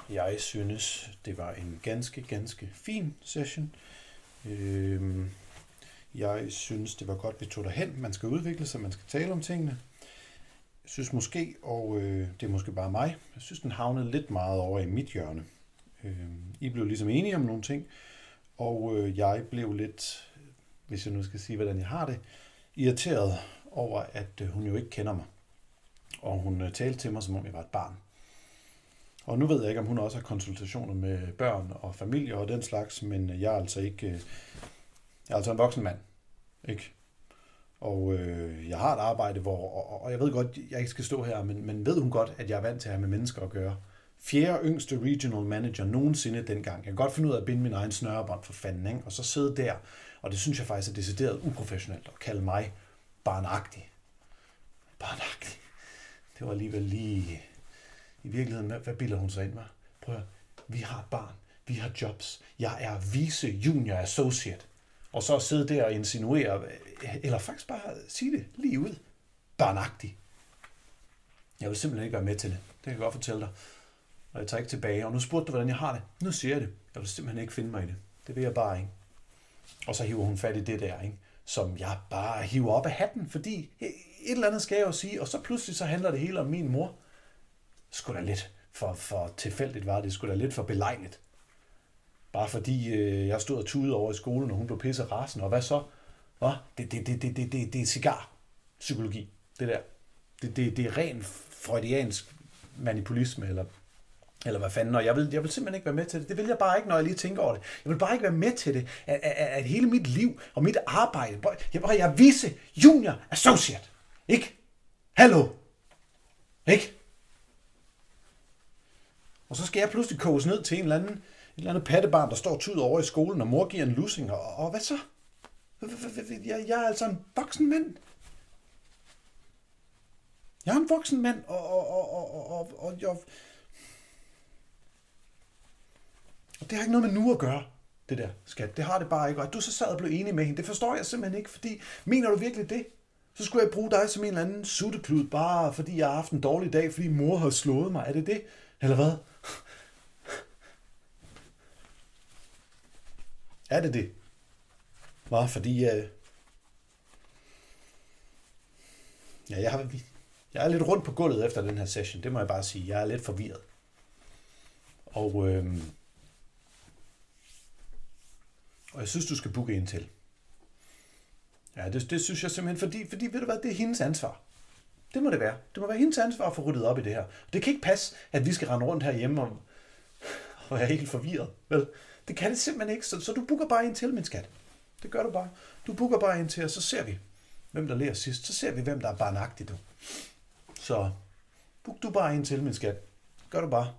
Jeg synes, det var en ganske fin session. Jeg synes, det var godt, vi tog derhen. Man skal udvikle sig, man skal tale om tingene. Jeg synes måske, og det er måske bare mig, jeg synes, den havnede lidt meget over i mit hjørne. I blev ligesom enige om nogle ting, og jeg blev lidt, hvis jeg nu skal sige, hvordan jeg har det, irriteret over, at hun jo ikke kender mig. Og hun talte til mig, som om jeg var et barn. Og nu ved jeg ikke, om hun også har konsultationer med børn og familie og den slags, men jeg er altså ikke, jeg er altså en voksen mand, ikke? Og jeg har et arbejde, og jeg ved godt, jeg ikke skal stå her, men ved hun godt, at jeg er vant til at have med mennesker at gøre. 4. yngste regional manager nogensinde dengang. Jeg kan godt finde ud af at binde min egen snørebånd for fanden, ikke? Og så sidde der, og det synes jeg faktisk er decideret uprofessionelt at kalde mig barnagtig. Barnagtig. Det var alligevel lige... I virkeligheden, hvad bilder hun sig ind med? Prøv at høre. Vi har et barn. Vi har jobs. Jeg er vice junior associate. Og så sidde der og insinuere, eller faktisk bare sige det lige ud. Barnagtig. Jeg vil simpelthen ikke være med til det. Det kan jeg godt fortælle dig. Og jeg tager ikke tilbage. Og nu spurgte du, hvordan jeg har det. Nu siger jeg det. Jeg vil simpelthen ikke finde mig i det. Det vil jeg bare ikke. Og så hiver hun fat i det der, ikke? Som jeg bare hiver op af hatten, fordi et eller andet skal jeg jo sige. Og så pludselig så handler det hele om min mor. Sgu da lidt for tilfældigt var det. Sgu da lidt for belejligt. Bare fordi jeg stod og tudede over i skolen, og hun blev pisse rasende. Og hvad så? Hvad? Det er cigarpsykologi. Det der. Det er ren freudiansk manipulisme, eller hvad fanden. Og jeg vil simpelthen ikke være med til det. Det vil jeg bare ikke, når jeg lige tænker over det. Jeg vil bare ikke være med til det. At hele mit liv og mit arbejde. Jeg er vice junior associate. Ikke? Hallo? Ikke? Og så skal jeg pludselig koges ned til et eller andet pattebarn, der står tudet over i skolen, og mor giver en lussing. Og hvad så? Jeg er altså en voksen mand. Jeg er en voksen mand, og det har ikke noget med nu at gøre, det der, skat. Det har det bare ikke. Og at du så sad og blev enig med hende, det forstår jeg simpelthen ikke, fordi mener du virkelig det? Så skulle jeg bruge dig som en eller anden sutteklud, bare fordi jeg har haft en dårlig dag, fordi mor har slået mig. Er det det? Eller hvad? Er det det? Hvad? Fordi jeg er lidt rundt på gulvet efter den her session. Det må jeg bare sige. Jeg er lidt forvirret. Og jeg synes, du skal booke en til. Ja, det synes jeg simpelthen, fordi ved du hvad, det er hendes ansvar. Det må det være. Det må være hendes ansvar at få ryddet op i det her. Det kan ikke passe, at vi skal rende rundt herhjemme og være helt forvirret. Vel? Det kan det simpelthen ikke. Så du booker bare en til, min skat. Det gør du bare. Du booker bare en til, og så ser vi, hvem der lærer sidst. Så ser vi, hvem der er barnagtig, du. Så book du bare en til, min skat. Gør du bare.